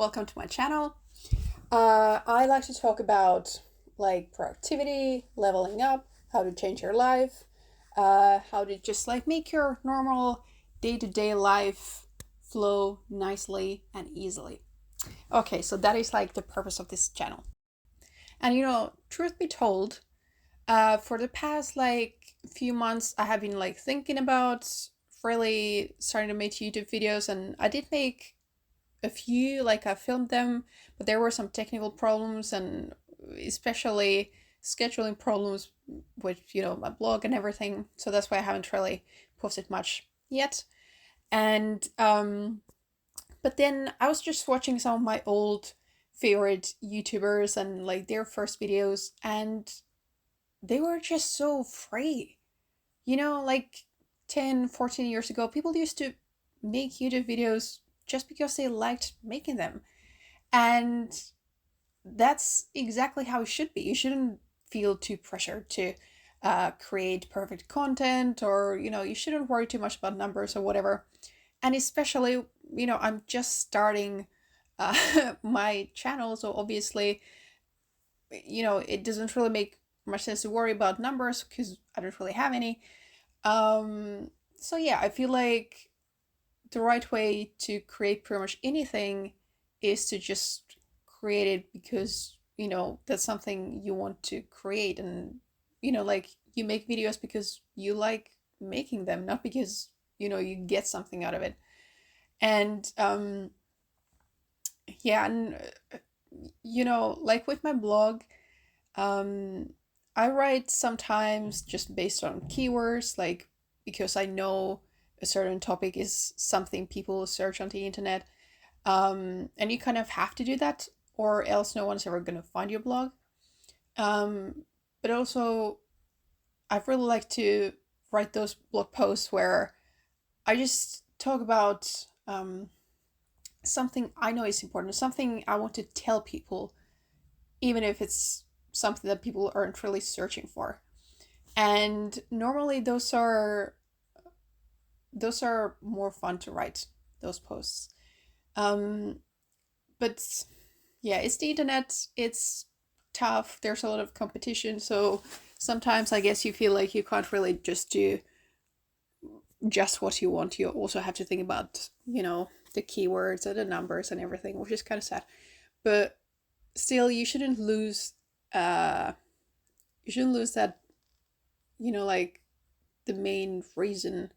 welcome to my channel. I like to talk about like productivity, leveling up, how to change your life, how to just like make your normal day-to-day life flow nicely and easily. Okay, so that is like the purpose of this channel. And truth be told, for the past like few months, I have been like thinking about really starting to make YouTube videos, and I did make a few, like I filmed them, but there were some technical problems and especially scheduling problems with, my blog and everything. So that's why I haven't really posted much yet. And but then I was just watching some of my old favorite YouTubers and like their first videos, and they were just so free. Like 10, 14 years ago, people used to make YouTube videos just because they liked making them. And that's exactly how it should be. You shouldn't feel too pressured to create perfect content, or, you shouldn't worry too much about numbers or whatever. And especially, I'm just starting my channel. So obviously, it doesn't really make much sense to worry about numbers because I don't really have any. So yeah, I feel like the right way to create pretty much anything is to just create it because that's something you want to create. And like you make videos because you like making them, not because you get something out of it. And yeah, and like with my blog, um I write sometimes just based on keywords, like because I know a certain topic is something people search on the internet. And you kind of have to do that, or else no one's ever going to find your blog. But also, I really like to write those blog posts where I just talk about something I know is important, something I want to tell people, even if it's something that people aren't really searching for. And normally those are more fun to write, those posts. Um, but yeah, it's the internet. It's tough. There's a lot of competition. So sometimes I guess you feel like you can't really just do just what you want. You also have to think about, the keywords and the numbers and everything, which is kind of sad. But still, you shouldn't lose that, like the main reason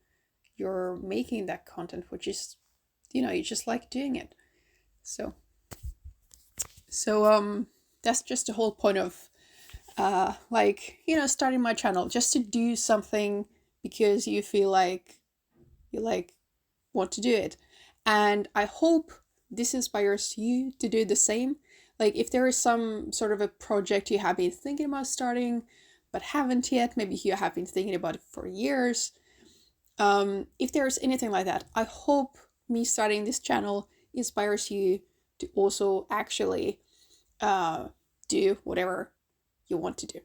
you're making that content, which is, you just like doing it. So so that's just the whole point of like starting my channel, just to do something because you feel like you like want to do it. And I hope this inspires you to do the same. Like if there is some sort of a project you have been thinking about starting but haven't yet, maybe you have been thinking about it for years. If there's anything like that, I hope me starting this channel inspires you to also actually uh, do whatever you want to do.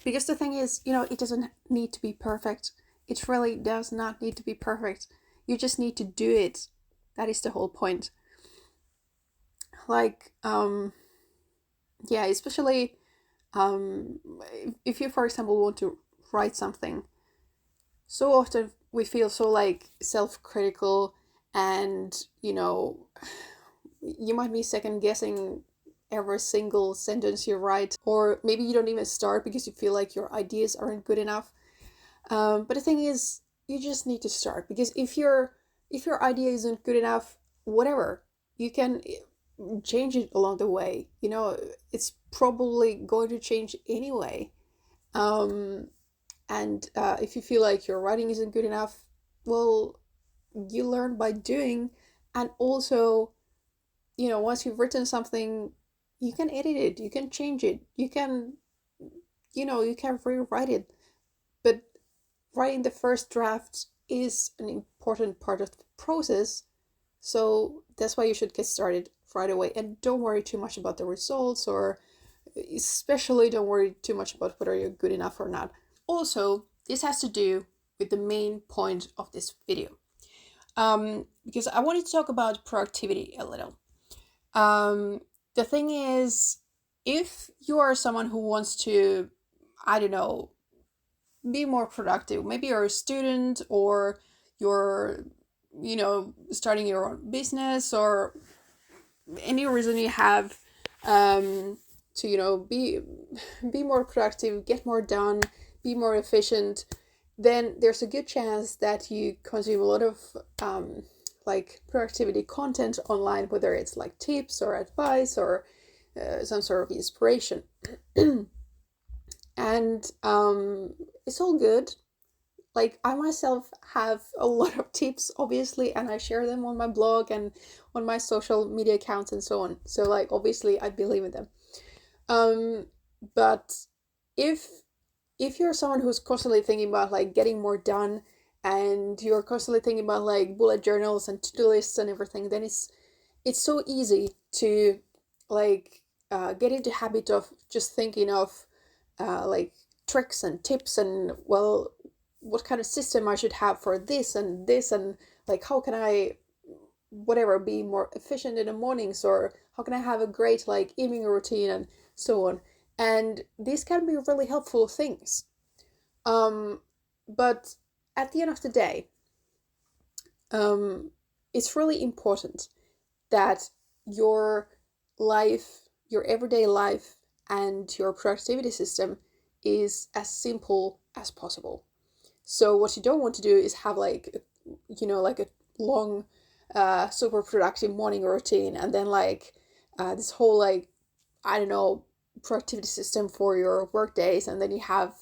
Because the thing is, it doesn't need to be perfect. It really does not need to be perfect. You just need to do it. That is the whole point. Like, yeah, especially if you, for example, want to write something. So often we feel so like self-critical, and you might be second guessing every single sentence you write, or maybe you don't even start because you feel like your ideas aren't good enough. But the thing is, you just need to start, because if your idea isn't good enough, whatever, you can change it along the way. It's probably going to change anyway. Um, and if you feel like your writing isn't good enough, well, you learn by doing. And also, once you've written something, you can edit it, you can change it, you can rewrite it. But writing the first draft is an important part of the process. So that's why you should get started right away, and don't worry too much about the results, or especially don't worry too much about whether you're good enough or not. Also, this has to do with the main point of this video. because I wanted to talk about productivity a little. Um, the thing is, if you are someone who wants to, I don't know, be more productive, maybe you're a student or you're, starting your own business or any reason you have to, be more productive, get more done, be more efficient, then there's a good chance that you consume a lot of like productivity content online, whether it's like tips or advice or some sort of inspiration. And it's all good. Like, I myself have a lot of tips, obviously, and I share them on my blog and on my social media accounts and so on. So, like, obviously, I believe in them. Um, but if you're someone who's constantly thinking about like getting more done, and you're constantly thinking about like bullet journals and to-do lists and everything, then it's so easy to like get into habit of just thinking of like tricks and tips and, well, what kind of system I should have for this and this, and like how can I whatever be more efficient in the mornings, or how can I have a great like evening routine and so on. And these can be really helpful things. um but at the end of the day, um it's really important that your life, your everyday life, and your productivity system is as simple as possible. So what you don't want to do is have like, like a long, super productive morning routine, and then like this whole like, I don't know, productivity system for your work days, and then you have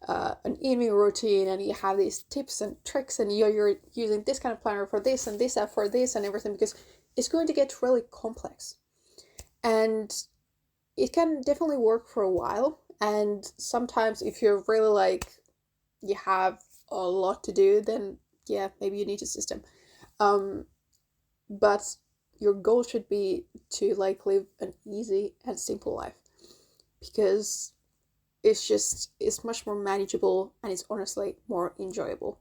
an evening routine, and you have these tips and tricks, and you're using this kind of planner for this and this app for this and everything, because it's going to get really complex. And it can definitely work for a while, and sometimes if you're really like, you have a lot to do, then yeah, maybe you need a system. Um, but your goal should be to like live an easy and simple life, because it's much more manageable, and it's honestly more enjoyable.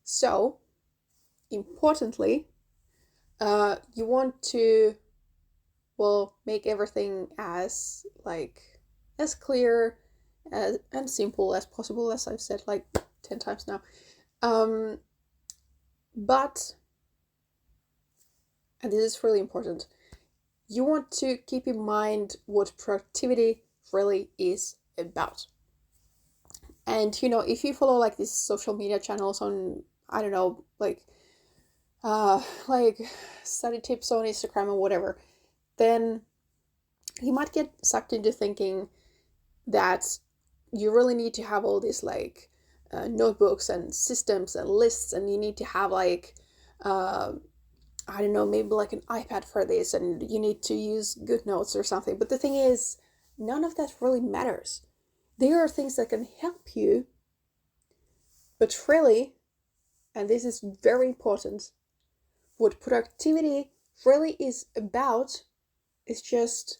So importantly, you want to, well, make everything as like as clear as and simple as possible, as I've said like 10 times now. um but, and this is really important, you want to keep in mind what productivity really is about. And if you follow like these social media channels on, I don't know, like study tips on Instagram or whatever, then you might get sucked into thinking that you really need to have all these like notebooks and systems and lists, and you need to have like uh, I don't know, maybe like an iPad for this, and you need to use GoodNotes or something. But the thing is, none of that really matters. There are things that can help you, but really, and this is very important, what productivity really is about is just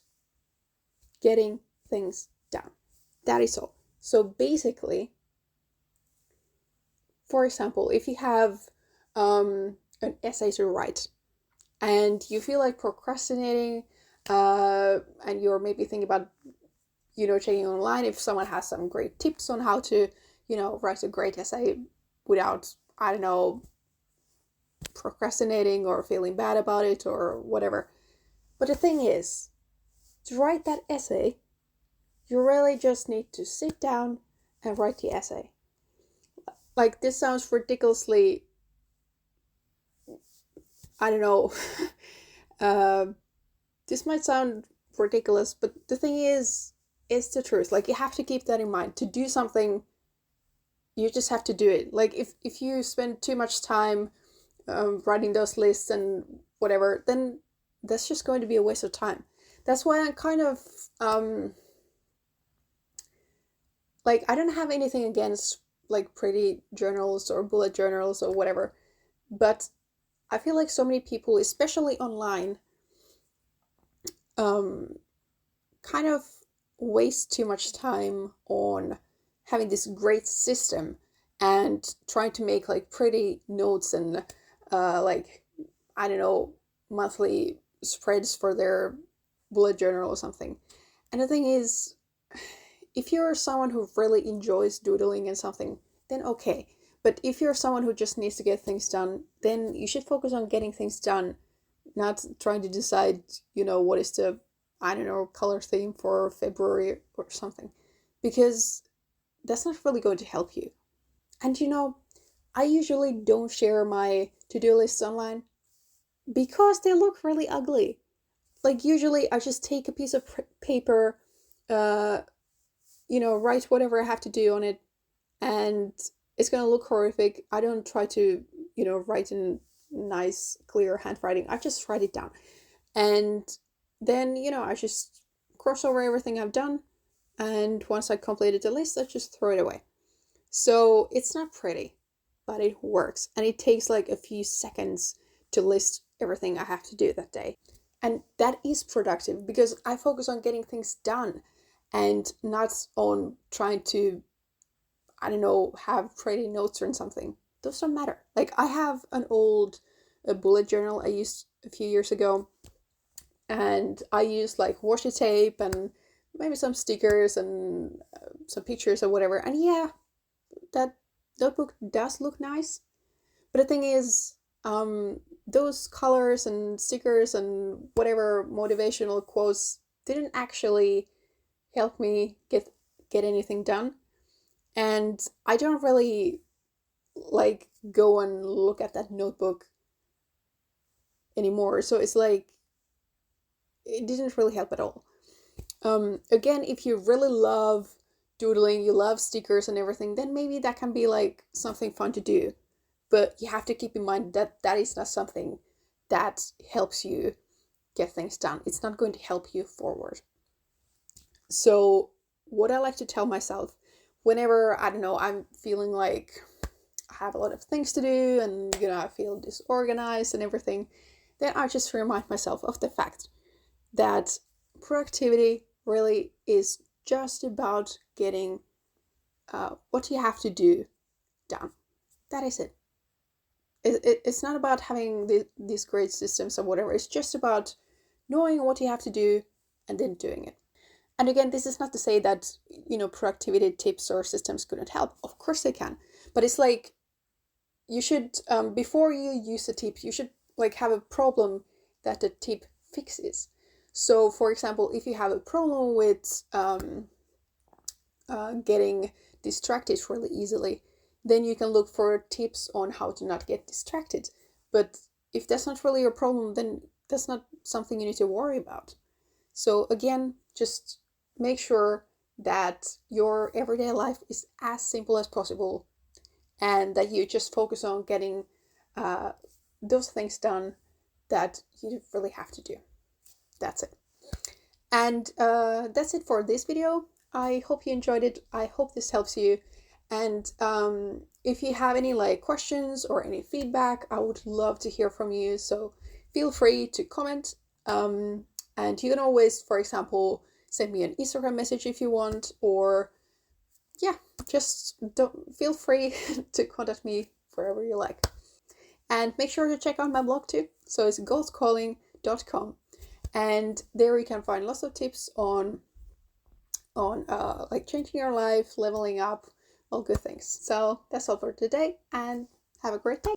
getting things done. That is all. So basically, for example, if you have an essay to write and you feel like procrastinating, and you're maybe thinking about, checking online if someone has some great tips on how to, write a great essay without, I don't know, procrastinating or feeling bad about it or whatever. But the thing is, to write that essay, you really just need to sit down and write the essay. Like, this sounds ridiculously, I don't know, uh, this might sound ridiculous, but the thing is, it's the truth. Like, you have to keep that in mind. To do something, you just have to do it. Like, if you spend too much time writing those lists and whatever, then that's just going to be a waste of time. That's why I'm kind of like, I don't have anything against like pretty journals or bullet journals or whatever, but I feel like so many people, especially online, um, kind of waste too much time on having this great system and trying to make like pretty notes and like, I don't know, monthly spreads for their bullet journal or something. And the thing is, if you're someone who really enjoys doodling and something, then okay. But if you're someone who just needs to get things done, then you should focus on getting things done, not trying to decide, what is the, I don't know, color theme for February or something. Because that's not really going to help you. And I usually don't share my to-do lists online because they look really ugly. Like usually I just take a piece of paper, uh, write whatever I have to do on it, and it's gonna look horrific. I don't try to, write in nice, clear handwriting. I just write it down. And then, I just cross over everything I've done. And once I completed the list, I just throw it away. So it's not pretty, but it works. And it takes like a few seconds to list everything I have to do that day. And that is productive because I focus on getting things done and not on trying to, I don't know, have pretty notes or something. Those don't matter. Like I have an old bullet journal I used a few years ago, and I used like washi tape and maybe some stickers and some pictures or whatever. And yeah, that notebook does look nice. But the thing is, those colors and stickers and whatever motivational quotes didn't actually help me get anything done. And I don't really like go and look at that notebook anymore. So it's like it didn't really help at all. Again, if you really love doodling, you love stickers and everything, then maybe that can be like something fun to do. But you have to keep in mind that that is not something that helps you get things done. It's not going to help you forward. So, what I like to tell myself whenever, I don't know, I'm feeling like I have a lot of things to do and, I feel disorganized and everything, then I just remind myself of the fact that productivity really is just about getting what you have to do done. That is it. It's not about having these great systems or whatever. It's just about knowing what you have to do and then doing it. And again, this is not to say that, productivity tips or systems couldn't help. Of course they can. But it's like you should, before you use a tip, you should like have a problem that the tip fixes. So, for example, if you have a problem with getting distracted really easily, then you can look for tips on how to not get distracted. But if that's not really your problem, then that's not something you need to worry about. So again, just make sure that your everyday life is as simple as possible and that you just focus on getting those things done that you really have to do. That's it. And that's it for this video. I hope you enjoyed it. I hope this helps you. And if you have any like questions or any feedback, I would love to hear from you. So feel free to comment. And you can always, for example, send me an Instagram message if you want, or yeah, just don't feel free to contact me wherever you like. And make sure to check out my blog too. So it's goalscalling.com, and there you can find lots of tips on like changing your life, leveling up, all good things. So that's all for today, and have a great day.